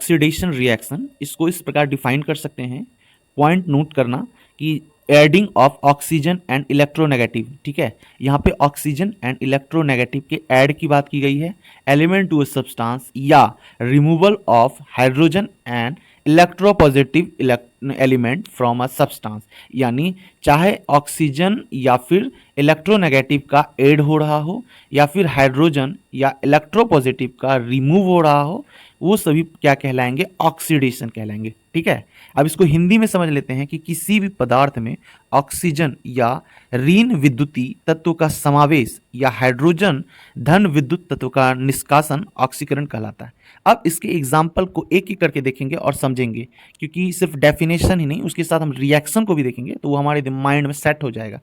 Oxidation reaction, इसको इस प्रकार डिफाइन कर सकते हैं। पॉइंट नोट करना कि adding of oxygen and electronegative, ठीक है, यहाँ पे ऑक्सीजन एंड इलेक्ट्रोनेगेटिव के ऐड की बात की गई है। एलिमेंट टू ए सब्सटेंस या removal of hydrogen and electropositive element from a substance, यानी चाहे ऑक्सीजन या फिर इलेक्ट्रोनेगेटिव का ऐड हो रहा हो या फिर हाइड्रोजन या इलेक्ट्रोपॉजिटिव का रिमूव हो रहा हो, वो सभी क्या कहलाएंगे, ऑक्सीडेशन कहलाएंगे। ठीक है, अब इसको हिंदी में समझ लेते हैं कि किसी भी पदार्थ में ऑक्सीजन या ऋण विद्युती तत्व का समावेश या हाइड्रोजन धन विद्युत तत्व का निष्कासन ऑक्सीकरण कहलाता है। अब इसके एग्जाम्पल को एक एक करके देखेंगे और समझेंगे, क्योंकि सिर्फ डेफिनेशन ही नहीं, उसके साथ हम रिएक्शन को भी देखेंगे तो वो हमारे माइंड में सेट हो जाएगा।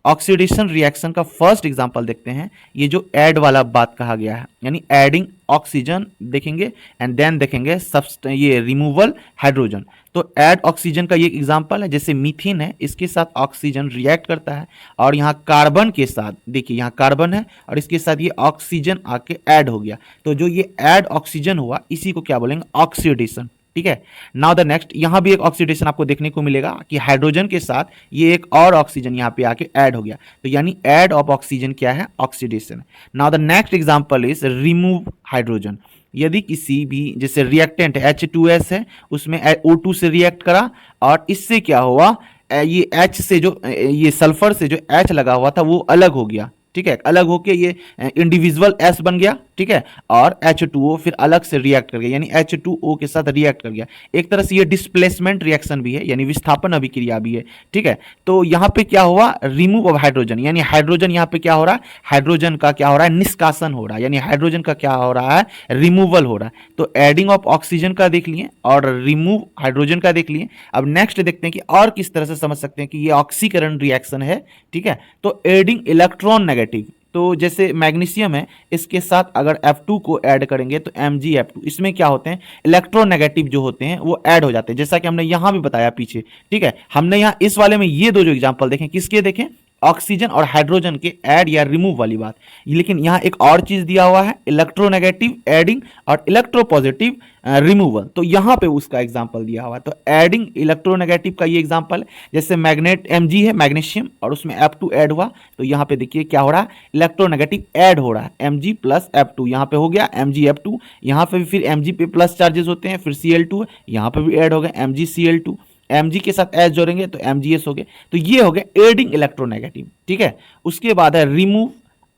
ऑक्सीडेशन रिएक्शन का फर्स्ट एग्जांपल देखते हैं, ये जो ऐड वाला बात कहा गया है, यानी एडिंग ऑक्सीजन देखेंगे एंड देन देखेंगे ये रिमूवल हाइड्रोजन। तो ऐड ऑक्सीजन का ये एग्जांपल है, जैसे मीथेन है, इसके साथ ऑक्सीजन रिएक्ट करता है और यहाँ कार्बन के साथ, देखिए यहाँ कार्बन है और इसके साथ ये ऑक्सीजन आके ऐड हो गया, तो जो ये ऐड ऑक्सीजन हुआ इसी को क्या बोलेंगे, ऑक्सीडेशन। ठीक है, नाउ द नेक्स्ट, यहां भी एक ऑक्सीडेशन आपको देखने को मिलेगा कि हाइड्रोजन के साथ ये एक और ऑक्सीजन यहां पे आके ऐड हो गया, तो यानी ऐड ऑफ ऑक्सीजन क्या है, oxidation. Now the next example is remove hydrogen. यदि किसी भी जैसे रिएक्टेंट H2S है, उसमें O2 से रिएक्ट करा और इससे क्या हुआ, ये H से जो ये सल्फर से जो H लगा हुआ था वो अलग हो गया। ठीक है, अलग होके ये इंडिविजुअल S बन गया। ठीक है, और H2O फिर अलग से रिएक्ट कर गया, यानी H2O के साथ रिएक्ट कर गया। एक तरह से ये डिस्प्लेसमेंट रिएक्शन भी है, यानी विस्थापन अभिक्रिया भी है। ठीक है, तो यहाँ पे क्या हुआ, रिमूव ऑफ हाइड्रोजन, यानी हाइड्रोजन यहाँ पे क्या हो रहा है, हाइड्रोजन का क्या हो रहा है, निष्कासन हो रहा है, यानी हाइड्रोजन का क्या हो रहा है, रिमूवल हो रहा है। तो एडिंग ऑफ ऑक्सीजन का देख लिए और रिमूव हाइड्रोजन का देख लिए। अब नेक्स्ट देखते हैं कि और किस तरह से समझ सकते हैं कि ये ऑक्सीकरण रिएक्शन है। ठीक है, तो एडिंग इलेक्ट्रॉन नेगेटिव, तो जैसे मैग्नीशियम है, इसके साथ अगर F2 को ऐड करेंगे तो MgF2, इसमें क्या होते हैं, इलेक्ट्रोनेगेटिव जो होते हैं वो ऐड हो जाते हैं, जैसा कि हमने यहां भी बताया पीछे। ठीक है, हमने यहां इस वाले में ये दो जो एग्जांपल देखें, किसके देखें, ऑक्सीजन और हाइड्रोजन के ऐड या रिमूव वाली बात। लेकिन यहां एक और चीज दिया हुआ है, इलेक्ट्रोनेगेटिव एडिंग और इलेक्ट्रोपॉजिटिव रिमूवल, तो यहां पे उसका एग्जांपल दिया हुआ है। तो एडिंग इलेक्ट्रोनेगेटिव का ये एग्जांपल है, जैसे मैग्नेट Mg है, मैग्नीशियम, और उसमें F2 ऐड हुआ, तो यहां पे देखिए क्या हो रहा है, इलेक्ट्रोनेगेटिव ऐड हो रहा है, Mg प्लस F2, यहां पे हो गया MgF2, यहां पे भी फिर Mg पे प्लस चार्जेस होते हैं, फिर Cl2 है, यहां पे भी ऐड हो गया MgCl2, Mg के साथ H जोड़ेंगे तो MgS हो गए। तो ये हो गया एडिंग इलेक्ट्रोनेगेटिव। ठीक है, उसके बाद है रिमूव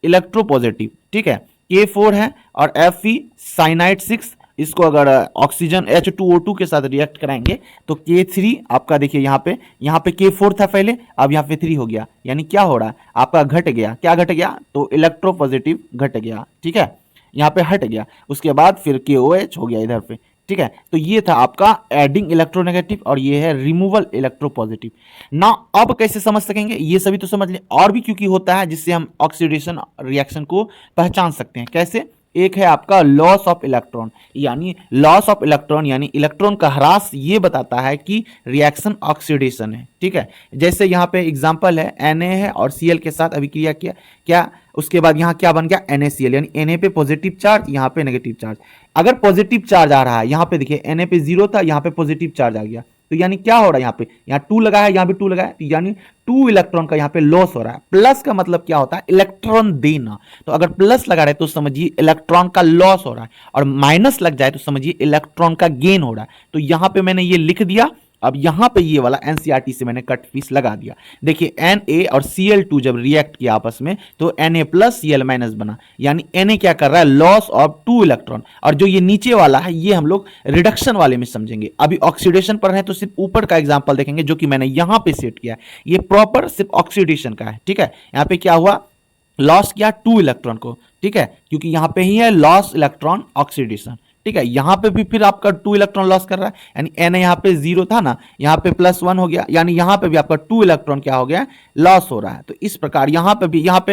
इलेक्ट्रोपॉजिटिव। ठीक है, K4 है और Fe साइनाइड 6, इसको अगर ऑक्सीजन H2O2 के साथ रिएक्ट कराएंगे तो K3 आपका देखिए यहाँ पे K4 था पहले, अब यहाँ पे 3 हो गया, यानी क्या हो रहा है, आपका घट गया, क्या घट गया, तो इलेक्ट्रोपॉजिटिव घट गया। ठीक है, यहाँ पे हट गया, उसके बाद फिर KOH हो गया इधर पे। ठीक है, तो ये था आपका एडिंग इलेक्ट्रोनेगेटिव और ये है रिमूवल इलेक्ट्रोपॉजिटिव। ना अब कैसे समझ सकेंगे, ये सभी तो समझ ले, और भी क्योंकि होता है जिससे हम ऑक्सीडेशन रिएक्शन को पहचान सकते हैं। कैसे, एक है आपका लॉस ऑफ इलेक्ट्रॉन, यानी लॉस ऑफ इलेक्ट्रॉन यानी इलेक्ट्रॉन का ह्रास, ये बताता है कि रिएक्शन ऑक्सीडेशन है। ठीक है, जैसे यहाँ पे एग्जांपल है Na है और Cl के साथ अभिक्रिया किया, क्या उसके बाद यहाँ क्या बन गया, NaCl, यानी Na पे पॉजिटिव चार्ज, यहाँ पे नेगेटिव चार्ज। अगर पॉजिटिव चार्ज आ रहा है, यहाँ पे देखिए Na पे 0 था, यहाँ पे पॉजिटिव चार्ज आ गया, तो यानी क्या हो रहा है, यहाँ पे यहाँ 2 लगा है, यहाँ भी 2 लगा है, तो यानी 2 इलेक्ट्रॉन का यहाँ पे लॉस हो रहा है। प्लस का मतलब क्या होता है, इलेक्ट्रॉन देना, तो अगर प्लस लगा रहे तो समझिए इलेक्ट्रॉन का लॉस हो रहा है, और माइनस लग जाए तो समझिए इलेक्ट्रॉन का गेन हो रहा है। तो यहाँ पे मैंने ये लिख दिया, अब यहां पे ये वाला NCERT से मैंने कट पीस लगा दिया। देखिए Na और Cl2 जब रिएक्ट किया आपस में तो Na प्लस Cl माइनस बना, यानी Na क्या कर रहा है, लॉस ऑफ 2 इलेक्ट्रॉन, और जो ये नीचे वाला है ये हम लोग रिडक्शन वाले में समझेंगे। अभी ऑक्सीडेशन पर है तो सिर्फ ऊपर का एग्जांपल देखेंगे जो कि मैंने यहां पे सेट किया है, ये प्रॉपर सिर्फ ऑक्सीडेशन का है। ठीक है, यहाँ पे क्या हुआ, लॉस किया 2 इलेक्ट्रॉन को। ठीक है, क्योंकि यहाँ पे ही है लॉस इलेक्ट्रॉन ऑक्सीडेशन। ठीक है, यहां पे भी फिर आपका 2 इलेक्ट्रॉन लॉस कर रहा है, यानी Na यहाँ पे 0 था ना, यहाँ पे +1 हो गया, यानी यहाँ पे भी आपका 2 इलेक्ट्रॉन क्या हो गया, लॉस हो रहा है। तो इस प्रकार यहाँ पे भी, यहाँ पे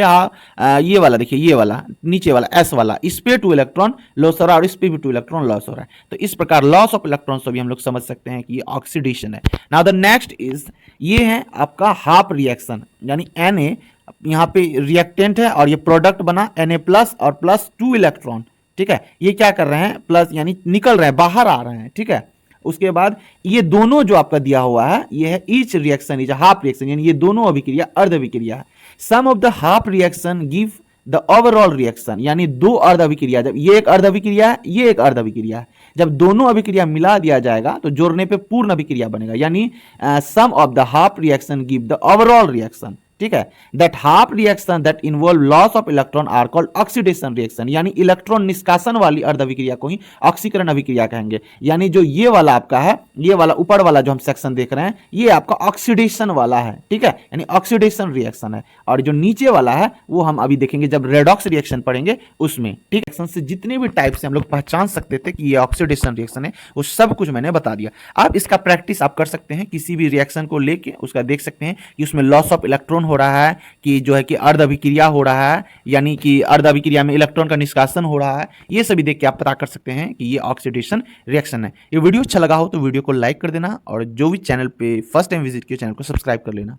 ये वाला देखिए, ये वाला नीचे वाला S वाला, इस पे 2 इलेक्ट्रॉन लॉस हो रहा है और इस पे भी 2 इलेक्ट्रॉन लॉस हो रहा है। तो इस प्रकार लॉस ऑफ इलेक्ट्रॉन से भी हम लोग समझ सकते हैं कि ये ऑक्सीडेशन है। नाउ द नेक्स्ट इज, ये है आपका हाफ रिएक्शन, यानी Na यहाँ पे रिएक्टेंट है और ये प्रोडक्ट बना Na प्लस और प्लस 2 इलेक्ट्रॉन। ठीक है, ये क्या कर रहे हैं, प्लस यानी निकल रहे हैं, बाहर आ रहे हैं, ठीक है। उसके बाद ये दोनों जो आपका दिया हुआ है ये है each reaction is half reaction, यानी ये दोनों अभिक्रिया अर्ध अभिक्रिया है। Sum of the half reaction give the overall reaction, यानी दो अर्ध अभिक्रिया, जब ये एक अर्ध अभिक्रिया है, ये एक अर्ध अभिक्रिया है, जब दोनों अभिक्रिया मिला दिया जाएगा तो जोड़ने पे पूर्ण अभिक्रिया बनेगा, यानी sum of the half reaction give the overall reaction, ठीक है। That half reaction that involve loss of electron are called oxidation reaction, यानी इलेक्ट्रॉन निष्कासन वाली अर्ध अभिक्रिया को ही ऑक्सीकरण अभिक्रिया कहेंगे। यानी जो ये वाला आपका है, ये वाला ऊपर वाला जो हम सेक्शन देख रहे हैं, ये आपका ऑक्सीडेशन वाला है, ठीक है, यानी ऑक्सीडेशन रिएक्शन है। और जो नीचे वाला है वो हम अभी देखेंगे जब रेडॉक्स रिएक्शन पढ़ेंगे उसमें, ठीक है। रिएक्शन से जितने भी टाइप से हम लोग पहचान सकते थे कि ये ऑक्सीडेशन रिएक्शन है, वो सब कुछ मैंने बता दिया। आप इसका प्रैक्टिस आप कर सकते हैं, किसी भी रिएक्शन को लेके उसका देख सकते हैं कि उसमें लॉस ऑफ इलेक्ट्रॉन हो रहा है कि जो है कि अर्ध अभिक्रिया हो रहा है, यानी कि अर्ध अभिक्रिया में इलेक्ट्रॉन का निष्कासन हो रहा है, ये सभी देख के आप पता कर सकते हैं कि ये ऑक्सीडेशन रिएक्शन है। ये वीडियो अच्छा लगा हो तो वीडियो को लाइक कर देना, और जो भी चैनल पे फर्स्ट टाइम विजिट किया चैनल को सब्सक्राइब कर लेना।